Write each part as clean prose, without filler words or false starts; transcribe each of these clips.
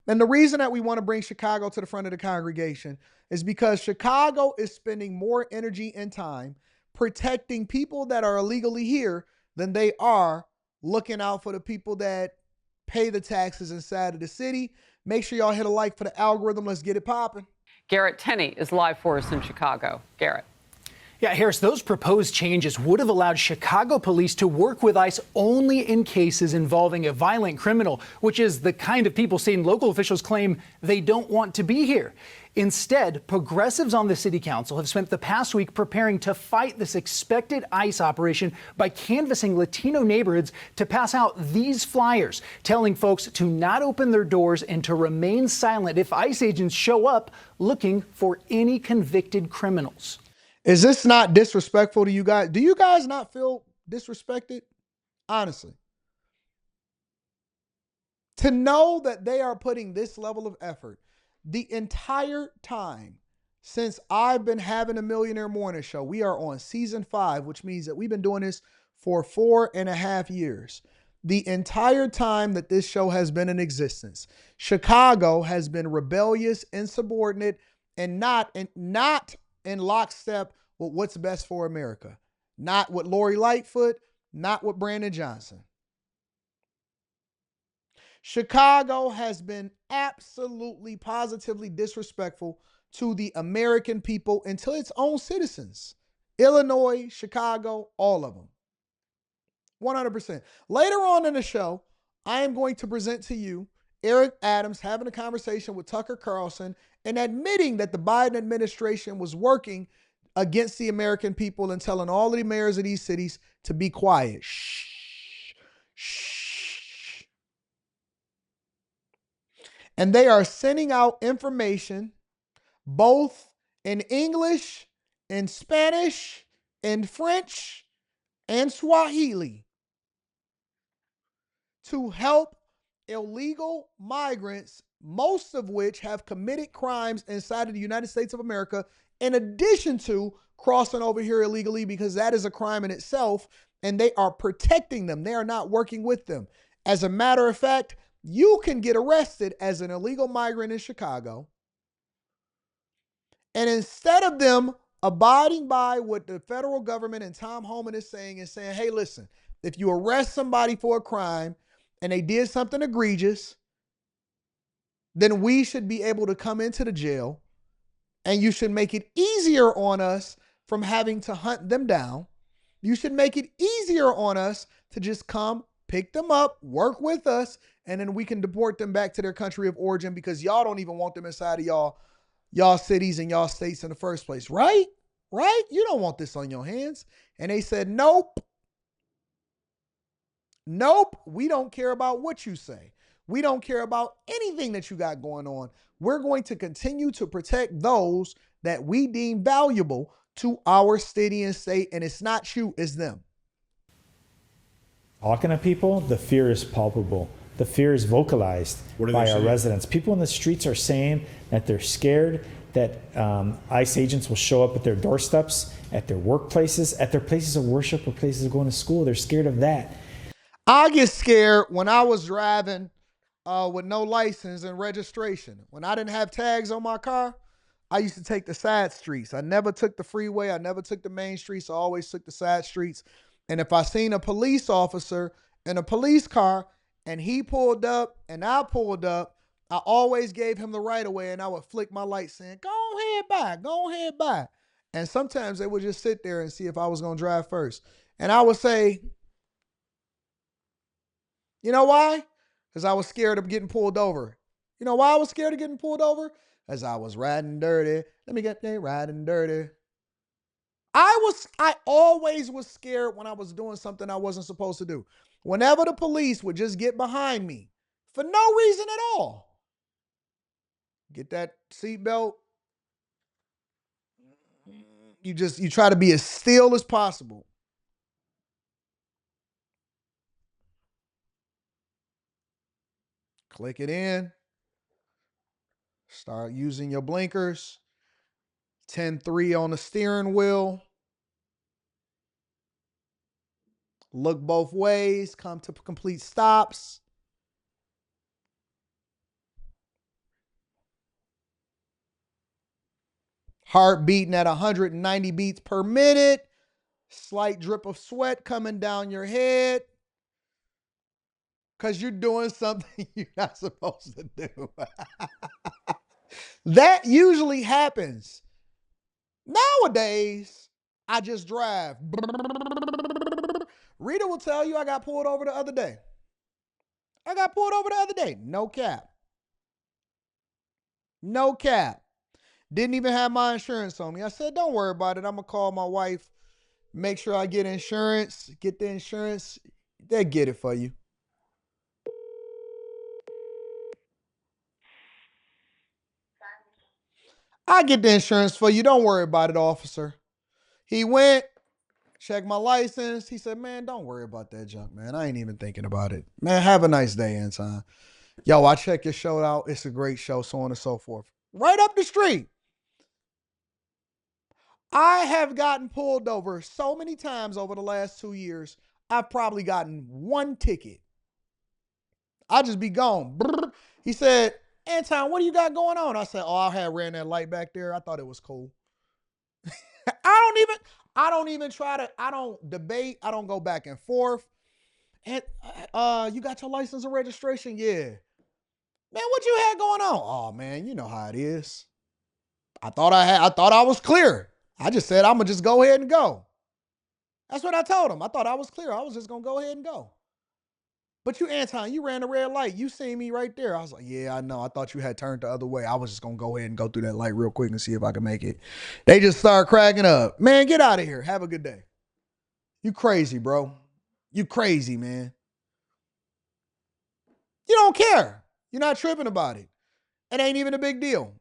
And the reason that we want to bring Chicago to the front of the congregation is because Chicago is spending more energy and time protecting people that are illegally here than they are looking out for the people that pay the taxes inside of the city. Make sure y'all hit a like for the algorithm. Let's get it popping. Garrett Tenney is live for us in Chicago. Garrett. Yeah, Harris, those proposed changes would have allowed Chicago police to work with ICE only in cases involving a violent criminal, which is the kind of people state and local officials claim they don't want to be here. Instead, progressives on the city council have spent the past week preparing to fight this expected ICE operation by canvassing Latino neighborhoods to pass out these flyers, telling folks to not open their doors and to remain silent if ICE agents show up looking for any convicted criminals. Is this not disrespectful to you guys? Do you guys not feel disrespected? Honestly. To know that they are putting this level of effort the entire time since I've been having a Millionaire Morning Show. We are on season 5, which means that we've been doing this for 4.5 years. The entire time that this show has been in existence, Chicago has been rebellious, insubordinate, and not in lockstep with what's best for America. Not with Lori Lightfoot, not with Brandon Johnson. Chicago has been absolutely, positively disrespectful to the American people and to its own citizens. Illinois, Chicago, all of them. 100%. Later on in the show, I am going to present to you Eric Adams having a conversation with Tucker Carlson and admitting that the Biden administration was working against the American people and telling all of the mayors of these cities to be quiet. Shh. Shh. And they are sending out information both in English, in Spanish, in French, and Swahili to help illegal migrants, most of which have committed crimes inside of the United States of America, in addition to crossing over here illegally, because that is a crime in itself, and they are protecting them. They are not working with them. As a matter of fact, you can get arrested as an illegal migrant in Chicago, and instead of them abiding by what the federal government and Tom Homan is saying and saying, hey, listen, if you arrest somebody for a crime and they did something egregious, then we should be able to come into the jail and you should make it easier on us from having to hunt them down. You should make it easier on us to just come, pick them up, work with us, and then we can deport them back to their country of origin because y'all don't even want them inside of y'all cities and y'all states in the first place, right? Right? You don't want this on your hands. And they said, nope. Nope. We don't care about what you say. We don't care about anything that you got going on. We're going to continue to protect those that we deem valuable to our city and state. And it's not you, it's them. Talking to people, the fear is palpable. The fear is vocalized by our residents. People in the streets are saying that they're scared that ICE agents will show up at their doorsteps, at their workplaces, at their places of worship or places of going to school. They're scared of that. I get scared when I was driving with no license and registration. When I didn't have tags on my car, I used to take the side streets. I never took the freeway. I never took the main streets. I always took the side streets. And if I seen a police officer in a police car and he pulled up and I pulled up, I always gave him the right of way and I would flick my light saying, go ahead by. And sometimes they would just sit there and see if I was going to drive first. And I would say, you know why? Because I was scared of getting pulled over. You know why I was scared of getting pulled over? Because I was riding dirty. Let me get there, riding dirty. I always was scared when I was doing something I wasn't supposed to do. Whenever the police would just get behind me for no reason at all. Get that seatbelt. You try to be as still as possible. Click it in. Start using your blinkers. 10-3 on the steering wheel. Look both ways. Come to complete stops. Heart beating at 190 beats per minute. Slight drip of sweat coming down your head. Because you're doing something you're not supposed to do. That usually happens. Nowadays, I just drive. Rita will tell you I got pulled over the other day. No cap. No cap. Didn't even have my insurance on me. I said, don't worry about it. I'm going to call my wife, make sure I get insurance, get the insurance. They'll get it for you. I get the insurance for you. Don't worry about it, officer. He went, checked my license. He said, man, don't worry about that junk, man. I ain't even thinking about it. Man, have a nice day, Anton. Yo, I checked your show out. It's a great show, so on and so forth. Right up the street. I have gotten pulled over so many times over the last 2 years. I've probably gotten one ticket. I just be gone. He said, Anton, what do you got going on? I said, oh, I had ran that light back there. I thought it was cool. I don't even try to, I don't debate. I don't go back and forth. And you got your license and registration? Yeah. Man, what you had going on? Oh man, you know how it is. I thought I was clear. I just said, I'm gonna just go ahead and go. That's what I told him. I thought I was clear. I was just gonna go ahead and go. But you, Anton, you ran a red light. You seen me right there. I was like, yeah, I know. I thought you had turned the other way. I was just going to go ahead and go through that light real quick and see if I can make it. They just start cracking up. Man, get out of here. Have a good day. You crazy, bro. You crazy, man. You don't care. You're not tripping about it. It ain't even a big deal.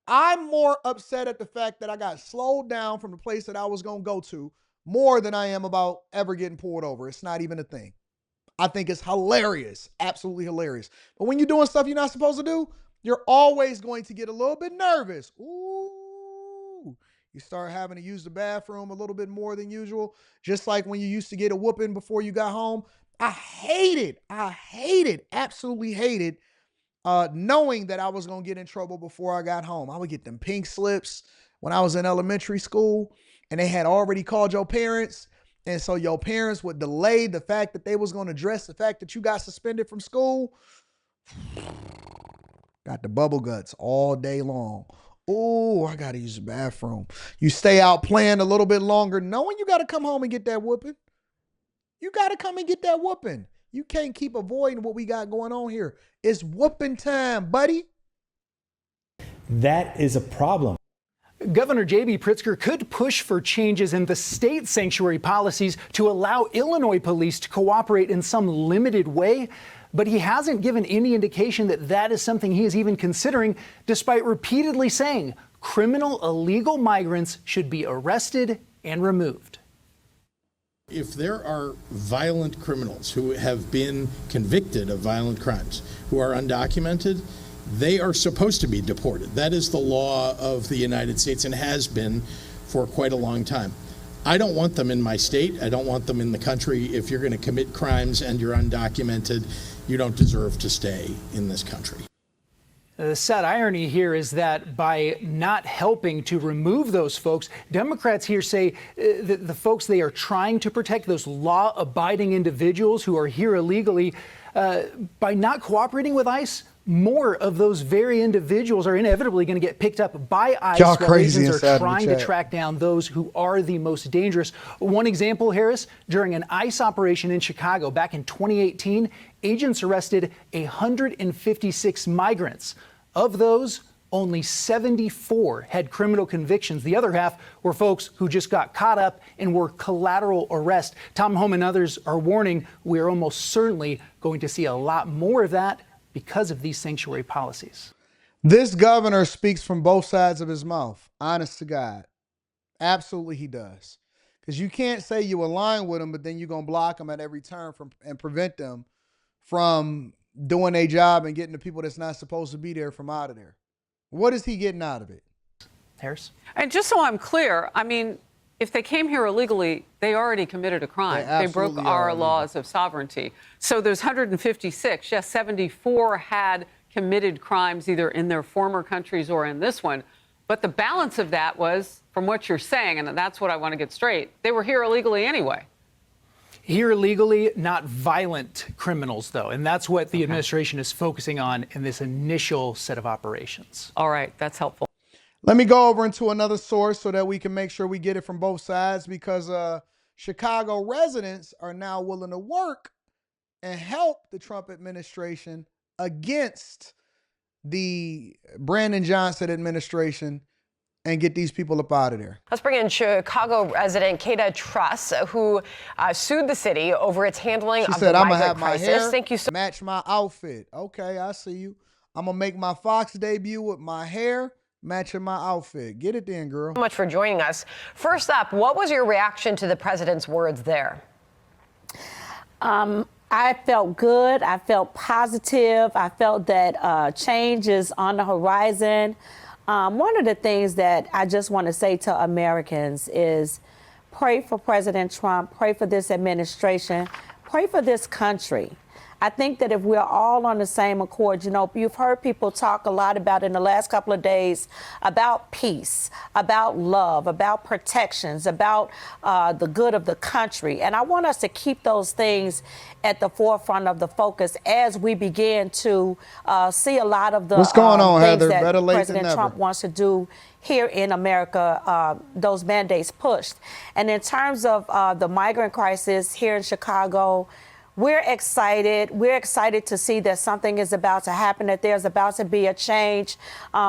I'm more upset at the fact that I got slowed down from the place that I was going to go to more than I am about ever getting pulled over. It's not even a thing. I think it's hilarious, absolutely hilarious. But when you're doing stuff you're not supposed to do, you're always going to get a little bit nervous. Ooh, you start having to use the bathroom a little bit more than usual, just like when you used to get a whooping before you got home. I absolutely hated knowing that I was going to get in trouble before I got home. I would get them pink slips when I was in elementary school, and they had already called your parents. And so your parents would delay the fact that they was going to address the fact that you got suspended from school. Got the bubble guts all day long. Oh, I got to use the bathroom. You stay out playing a little bit longer, knowing you got to come home and get that whooping. You got to come and get that whooping. You can't keep avoiding what we got going on here. It's whooping time, buddy. That is a problem. Governor J.B. Pritzker could push for changes in the state sanctuary policies to allow Illinois police to cooperate in some limited way, but he hasn't given any indication that that is something he is even considering, despite repeatedly saying criminal illegal migrants should be arrested and removed. If there are violent criminals who have been convicted of violent crimes who are undocumented, they are supposed to be deported. That is the law of the United States and has been for quite a long time. I don't want them in my state. I don't want them in the country. If you're going to commit crimes and you're undocumented, you don't deserve to stay in this country. The sad irony here is that by not helping to remove those folks, Democrats here say that the folks they are trying to protect, those law-abiding individuals who are here illegally, by not cooperating with ICE, more of those very individuals are inevitably going to get picked up by ICE while agents are trying to track down those who are the most dangerous. One example, Harris, during an ICE operation in Chicago back in 2018, agents arrested 156 migrants. Of those, only 74 had criminal convictions. The other half were folks who just got caught up and were collateral arrest. Tom Home and others are warning we are almost certainly going to see a lot more of that because of these sanctuary policies. This governor speaks from both sides of his mouth, honest to God. Absolutely he does. Because you can't say you align with him, but then you're going to block them at every turn and prevent them from doing their job and getting the people that's not supposed to be there from out of there. What is he getting out of it? Harris? And just so I'm clear, I mean, if they came here illegally, they already committed a crime. They broke our laws of sovereignty. So there's 156. Yes, 74 had committed crimes either in their former countries or in this one. But the balance of that was, from what you're saying, and that's what I want to get straight, they were here illegally anyway. Here illegally, not violent criminals, though. And that's what the administration is focusing on in this initial set of operations. All right, that's helpful. Let me go over into another source so that we can make sure we get it from both sides, because Chicago residents are now willing to work and help the Trump administration against the Brandon Johnson administration and get these people up out of there. Let's bring in Chicago resident Kata Truss, who sued the city over its handling of the migrant crisis. Thank you so much. Match my outfit. Okay, I see you. I'm going to make my Fox debut with my hair matching my outfit. Get it then, girl. So much for joining us. First up, what was your reaction to the president's words there? I felt good. I felt positive. I felt that change is on the horizon. One of the things that I just want to say to Americans is pray for President Trump, pray for this administration, pray for this country. I think that if we're all on the same accord, you know, you've heard people talk a lot about in the last couple of days about peace, about love, about protections, about the good of the country. And I want us to keep those things at the forefront of the focus as we begin to see a lot of the What's going on, things Heather? that Better late President than Trump never. wants to do here in America, those mandates pushed. And in terms of the migrant crisis here in Chicago, we're excited. We're excited to see that something is about to happen, that there's about to be a change.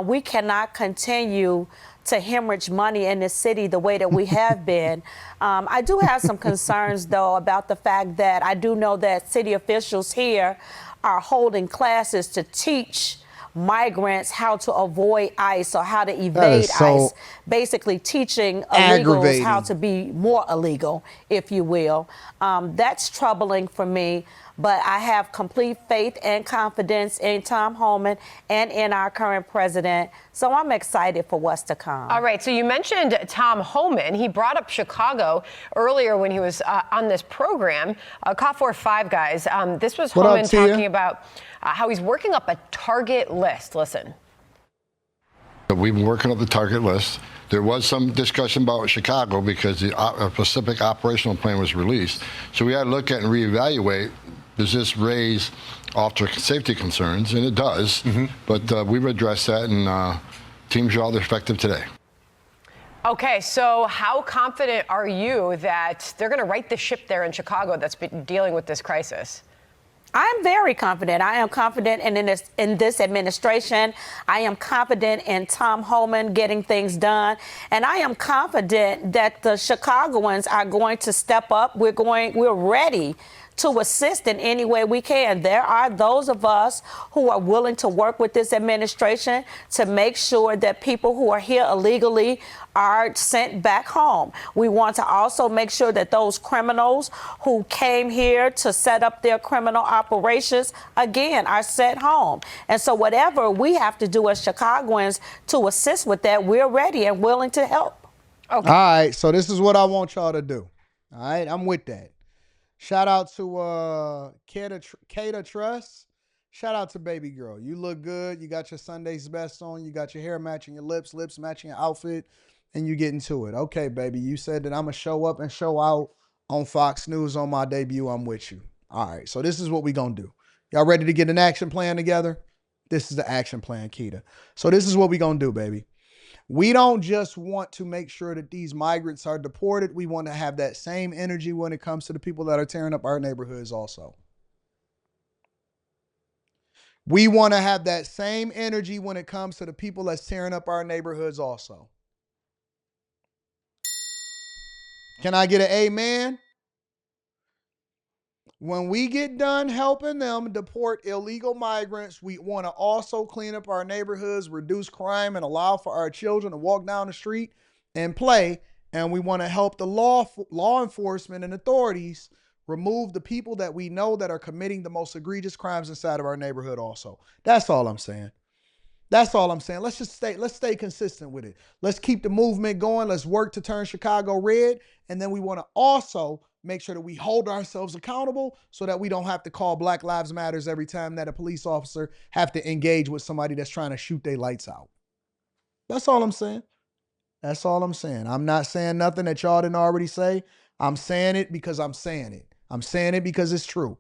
We cannot continue to hemorrhage money in this city the way that we have been. I do have some concerns, though, about the fact that I do know that city officials here are holding classes to teach migrants how to avoid ICE or how to evade ICE, basically teaching illegals how to be more illegal, if you will. That's troubling for me, but I have complete faith and confidence in Tom Homan and in our current president, so I'm excited for what's to come. All right, so you mentioned Tom Homan. He brought up Chicago earlier when he was on this program, Caught for Five Guys. This was Homan talking about how he's working up a target list. Listen. We've been working up the target list. There was some discussion about Chicago because the specific operational plan was released. So we had to look at and reevaluate, does this raise officer safety concerns? And it does. But we've addressed that, and teams are all effective today. Okay, so how confident are you that they're going to right the ship there in Chicago that's been dealing with this crisis? I'm very confident. I am confident in this administration. I am confident in Tom Homan getting things done. And I am confident that the Chicagoans are going to step up. We're ready to assist in any way we can. There are those of us who are willing to work with this administration to make sure that people who are here illegally are sent back home. We want to also make sure that those criminals who came here to set up their criminal operations, again, are sent home. And so whatever we have to do as Chicagoans to assist with that, we're ready and willing to help. Okay. All right, so this is what I want y'all to do. All right, I'm with that. Shout out to Kata Truss. Shout out to baby girl. You look good. You got your Sunday's best on. You got your hair matching your lips matching your outfit, and you getting to it. Okay, baby. You said that I'm going to show up and show out on Fox News on my debut. I'm with you. All right, so this is what we going to do. Y'all ready to get an action plan together? This is the action plan, Kita. So this is what we going to do, baby. We don't just want to make sure that these migrants are deported. We want to have that same energy when it comes to the people that are tearing up our neighborhoods also. We want to have that same energy when it comes to the people that's tearing up our neighborhoods also. Can I get an amen? When we get done helping them deport illegal migrants, we want to also clean up our neighborhoods, reduce crime, and allow for our children to walk down the street and play. And we want to help the law enforcement and authorities remove the people that we know that are committing the most egregious crimes inside of our neighborhood also. That's all I'm saying. That's all I'm saying. Let's stay consistent with it. Let's keep the movement going. Let's work to turn Chicago red. And then we want to also make sure that we hold ourselves accountable so that we don't have to call Black Lives Matters every time that a police officer have to engage with somebody that's trying to shoot their lights out. That's all I'm saying. That's all I'm saying. I'm not saying nothing that y'all didn't already say. I'm saying it because I'm saying it. I'm saying it because it's true.